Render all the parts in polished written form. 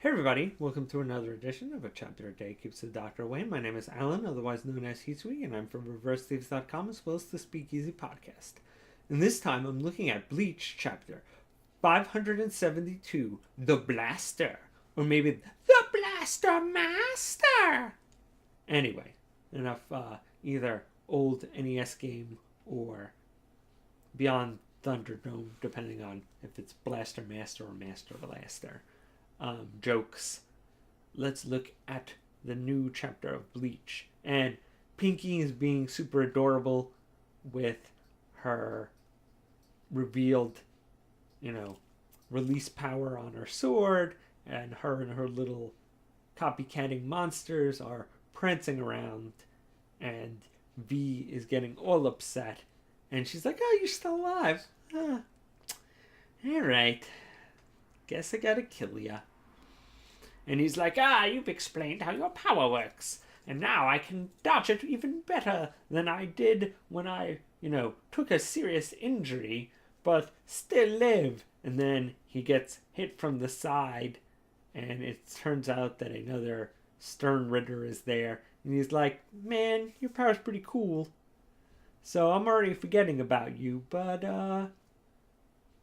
Hey everybody, welcome to another edition of A Chapter a Day Keeps the Doctor Away. My name is Alan, otherwise known as Hisui, and I'm from ReverseThieves.com as well as the Speakeasy Podcast. And this time I'm looking at Bleach Chapter 572, The Blaster. Or maybe The Blaster Master! Anyway, enough either old NES game or Beyond Thunderdome, depending on if it's Blaster Master or Master Blaster. Jokes. Let's look at the new chapter of Bleach. And Pinky is being super adorable with her revealed, release power on her sword. And her little copycatting monsters are prancing around. And V is getting all upset. And she's like, "Oh, you're still alive. Alright. Guess I gotta kill ya." And he's like, "You've explained how your power works. And now I can dodge it even better than I did when I, took a serious injury, but still live." And then he gets hit from the side, and it turns out that another Stern Ritter is there. And he's like, "Man, your power's pretty cool. So I'm already forgetting about you, but,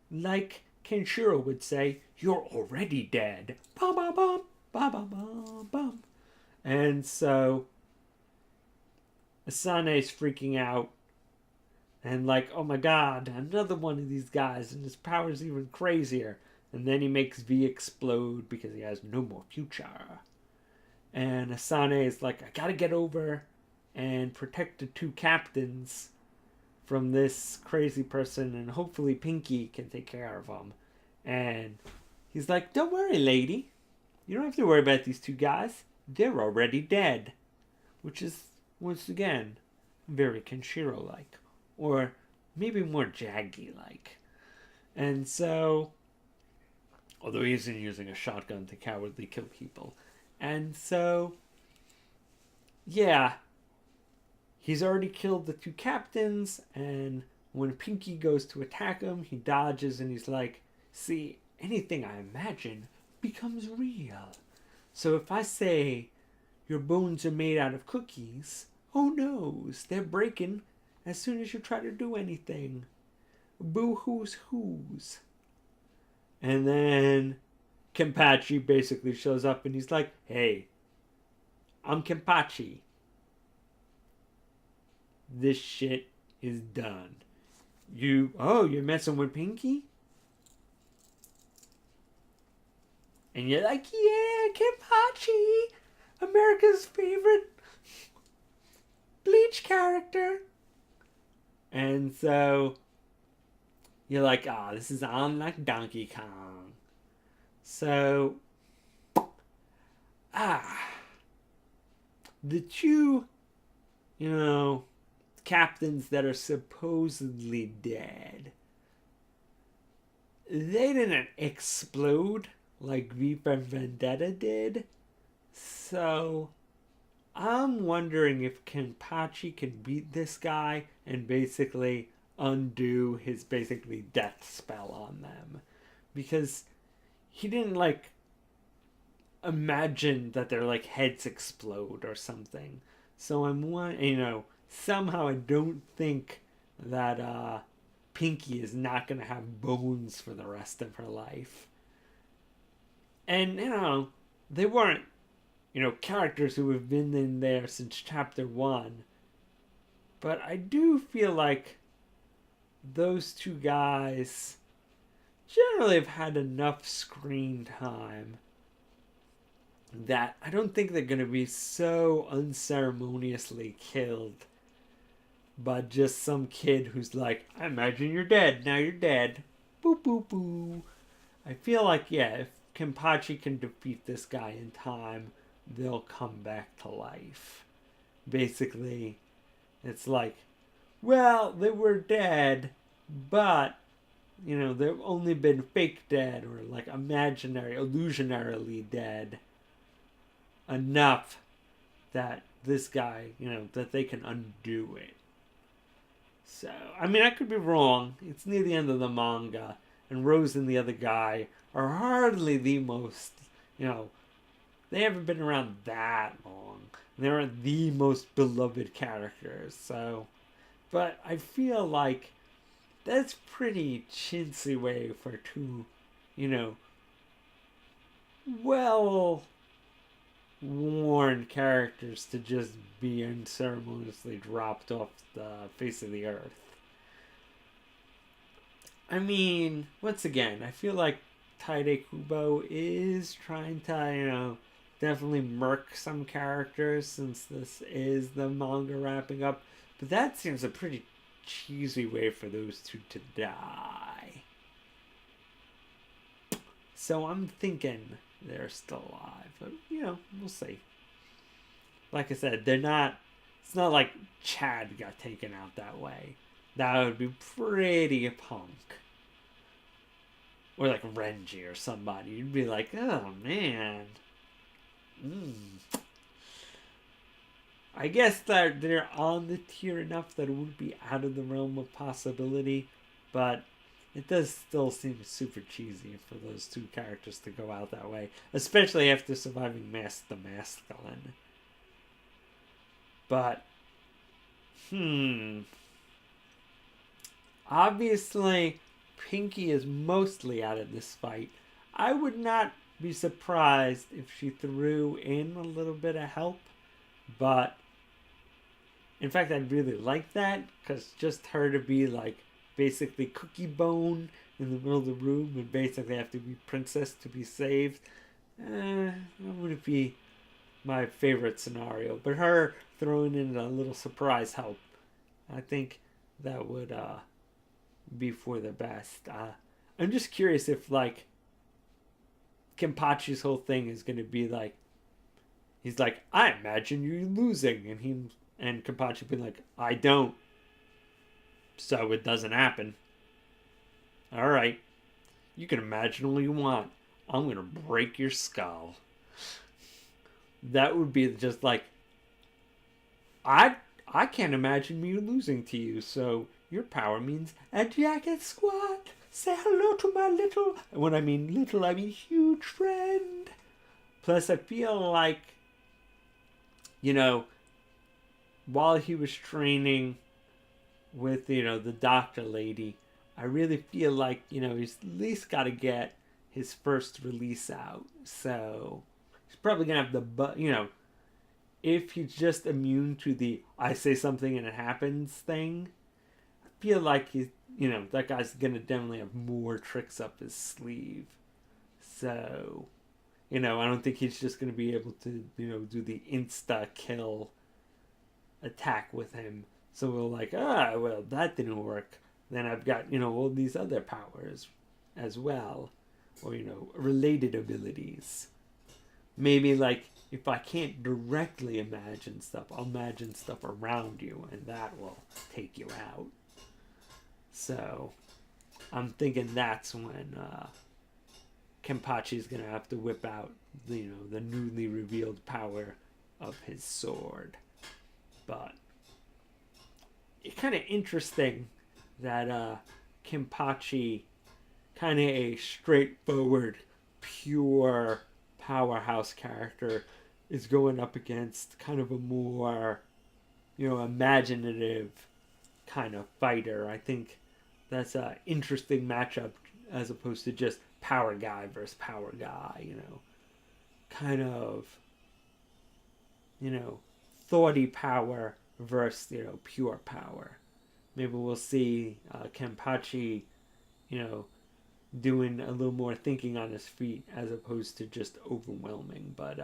like Kenshiro would say, you're already dead. Bum, bum, bum, bum, bum, bum, bum." And so Asane's freaking out and like, "Oh my god, another one of these guys, and his power's even crazier." And then he makes V explode because he has no more future. And Asane is like, "I gotta get over and protect the two captains from this crazy person, and hopefully Pinky can take care of them." And he's like, "Don't worry, lady. You don't have to worry about these two guys. They're already dead." Which is, once again, very Kenshiro-like. Or maybe more Jaggy-like. And so, although he isn't using a shotgun to cowardly kill people. And so, yeah, he's already killed the two captains, and when Pinky goes to attack him, he dodges and he's like, "See, anything I imagine becomes real. So if I say your bones are made out of cookies, who knows? They're breaking as soon as you try to do anything. Boo-hoo's who's." And then Kenpachi basically shows up and he's like, "Hey, I'm Kenpachi. This shit is done. You're messing with Pinky?" And you're like, "Yeah, Kenpachi, America's favorite Bleach character." And so you're like, "This is on like Donkey Kong." So, the two, captains that are supposedly dead, they didn't explode like V for Vendetta did. So I'm wondering if Kenpachi can beat this guy and basically undo his basically death spell on them. Because he didn't imagine that their heads explode or something. So somehow I don't think that Pinky is not going to have bones for the rest of her life. And, they weren't, characters who have been in there since chapter 1. But I do feel like those two guys generally have had enough screen time that I don't think they're going to be so unceremoniously killed by just some kid who's like, "I imagine you're dead, now you're dead. Boo, boo, boo." I feel like, if Kenpachi can defeat this guy in time, they'll come back to life. Basically, it's like, well, they were dead, but, they've only been fake dead or imaginary, illusionarily dead enough that this guy, that they can undo it. So, I could be wrong. It's near the end of the manga, and Rose and the other guy are hardly the most, you know, they haven't been around that long. They aren't the most beloved characters, so. But I feel like that's pretty chintzy way for two, you know, well worn characters to just be unceremoniously dropped off the face of the earth. I mean, once again, I feel like Taide Kubo is trying to, definitely murk some characters since this is the manga wrapping up. But that seems a pretty cheesy way for those two to die. So I'm thinking they're still alive. But, we'll see. Like I said, they're not. It's not like Chad got taken out that way. That would be pretty punk. Or like Renji or somebody. You'd be like, oh man. I guess that they're on the tier enough that it would be out of the realm of possibility. But it does still seem super cheesy for those two characters to go out that way. Especially after surviving Mask the Masculine. But, obviously, Pinky is mostly out of this fight. I would not be surprised if she threw in a little bit of help. But, in fact, I'd really like that. Because just her to be, like, basically Cookie Bone in the middle of the room and basically have to be Princess to be saved. That wouldn't be my favorite scenario. But her throwing in a little surprise help, I think that would be for the best. I'm just curious if, like, Kenpachi's whole thing is going to be like, he's like, I imagine you losing, and Kenpachi being like, I don't, so it doesn't happen. All right, you can imagine all you want. I'm going to break your skull. That would be just like, I can't imagine me losing to you, so your power means a jacket squat. Say hello to my little, when I mean little, I mean huge friend. Plus, I feel like, while he was training with, the doctor lady, I really feel like, he's at least got to get his first release out. So, he's probably going to have the, if he's just immune to the I say something and it happens thing, I feel like that guy's gonna definitely have more tricks up his sleeve. So, I don't think he's just gonna be able to, do the insta kill attack with him. So we're like, well, that didn't work. Then I've got, all these other powers as well. Or, related abilities. Maybe like, if I can't directly imagine stuff, I'll imagine stuff around you, and that will take you out. So, I'm thinking that's when Kenpachi's going to have to whip out, the newly revealed power of his sword. But, it's kind of interesting that Kenpachi, kind of a straightforward, pure powerhouse character, is going up against kind of a more, imaginative kind of fighter. I think that's an interesting matchup as opposed to just power guy versus power guy, kind of, thoughty power versus, pure power. Maybe we'll see Kenpachi, doing a little more thinking on his feet as opposed to just overwhelming. But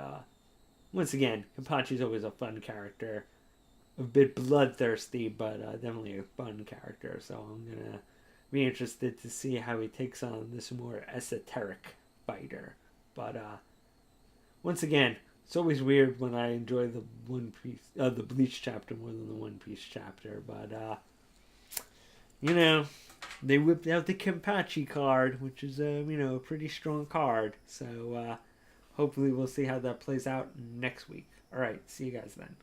once again, Kenpachi's always a fun character. A bit bloodthirsty, but definitely a fun character. So I'm going to be interested to see how he takes on this more esoteric fighter. But once again, it's always weird when I enjoy the the Bleach chapter more than the One Piece chapter. But, they whipped out the Kenpachi card, which is, a pretty strong card. So hopefully we'll see how that plays out next week. All right, see you guys then.